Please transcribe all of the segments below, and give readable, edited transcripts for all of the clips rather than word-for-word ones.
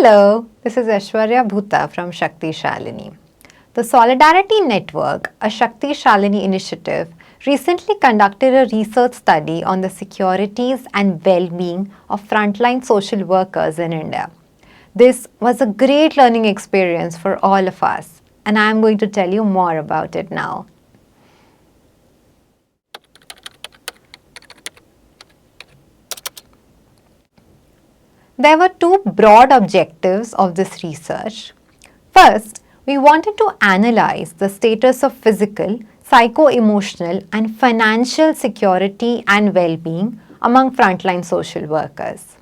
Hello, this is Aishwarya from Shakti Shalini. The Solidarity Network, a Shakti Shalini initiative, recently conducted a research study on the securities and well-being of frontline social workers in India. This was a great learning experience for all of us, and I am going to tell you more about it now. There were two broad objectives of this research. First, we wanted to analyze the status of physical, psycho-emotional and financial security and well-being among frontline social workers.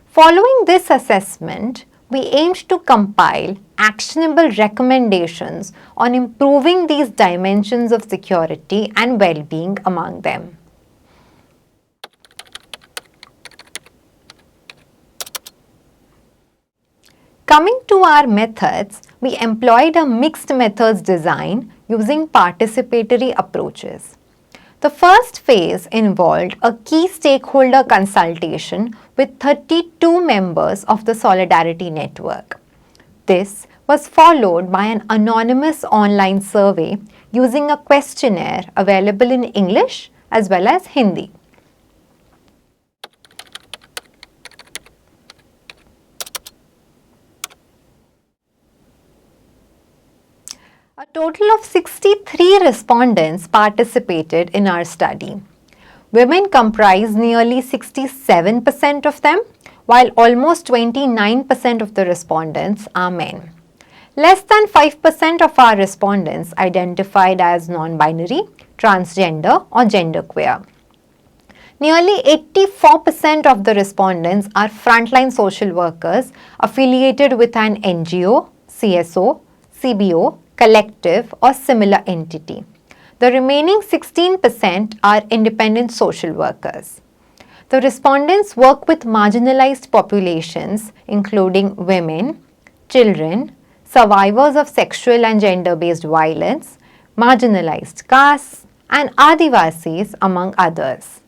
Following this assessment, we aimed to compile actionable recommendations on improving these dimensions of security and well-being among them. Coming to our methods, we employed a mixed methods design using participatory approaches. The first phase involved a key stakeholder consultation with 32 members of the Solidarity Network. This was followed by an anonymous online survey using a questionnaire available in English as well as Hindi. A total of 63 respondents participated in our study. Women comprised nearly 67% of them, while almost 29% of the respondents are men. Less than 5% of our respondents identified as non-binary, transgender or genderqueer. Nearly 84% of the respondents are frontline social workers affiliated with an NGO, CSO, CBO, collective or similar entity. The remaining 16% are independent social workers. The respondents work with marginalized populations including women, children, survivors of sexual and gender-based violence, marginalized castes and Adivasis among others.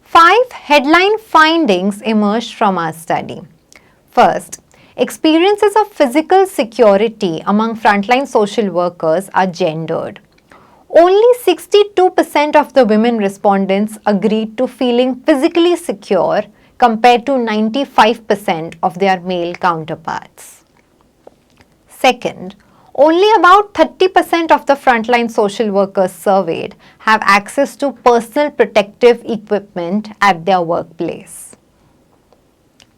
Five headline findings emerged from our study. First, experiences of physical security among frontline social workers are gendered. Only 62% of the women respondents agreed to feeling physically secure compared to 95% of their male counterparts. Second, only about 30% of the frontline social workers surveyed have access to personal protective equipment at their workplace.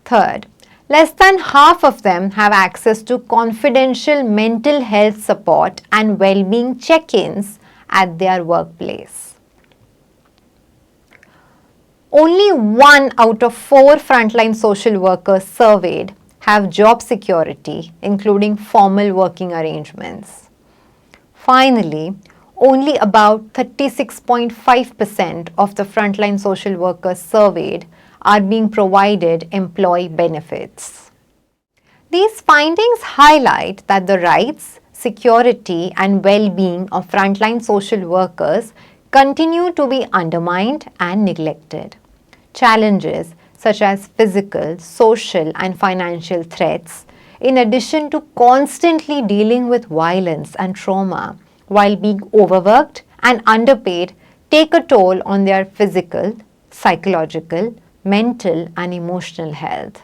Third, less than half of them have access to confidential mental health support and well-being check-ins at their workplace. Only 1 out of 4 frontline social workers surveyed have job security, including formal working arrangements. Finally, only about 36.5% of the frontline social workers surveyed are being provided employee benefits. These findings highlight that the rights, security and well-being of frontline social workers continue to be undermined and neglected. Challenges such as physical, social and financial threats, in addition to constantly dealing with violence and trauma while being overworked and underpaid, take a toll on their physical, psychological, mental and emotional health.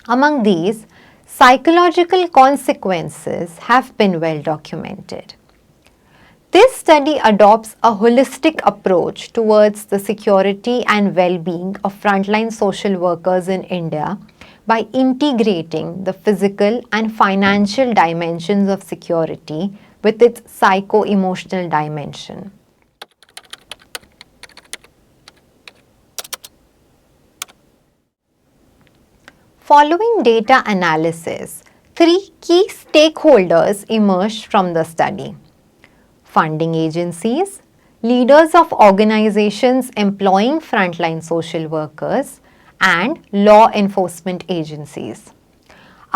Among these, psychological consequences have been well documented. This study adopts a holistic approach towards the security and well-being of frontline social workers in India by integrating the physical and financial dimensions of security with its psycho-emotional dimension. Following data analysis, 3 key stakeholders emerged from the study: funding agencies, leaders of organizations employing frontline social workers, and law enforcement agencies.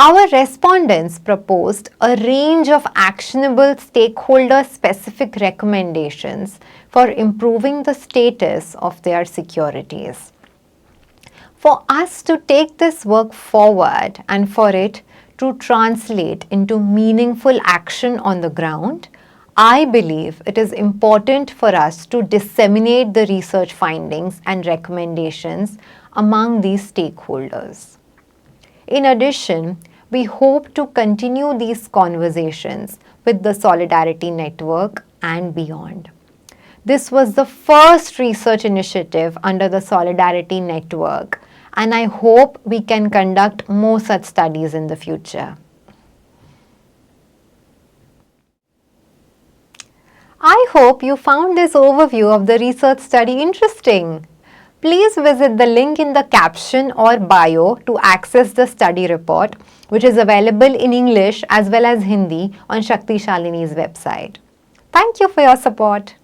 Our respondents proposed a range of actionable stakeholder-specific recommendations for improving the status of their securities. For us to take this work forward and for it to translate into meaningful action on the ground, I believe it is important for us to disseminate the research findings and recommendations among these stakeholders. In addition, we hope to continue these conversations with the Solidarity Network and beyond. This was the first research initiative under the Solidarity Network, and I hope we can conduct more such studies in the future. I hope you found this overview of the research study interesting. Please visit the link in the caption or bio to access the study report, which is available in English as well as Hindi on Shakti Shalini's website. Thank you for your support.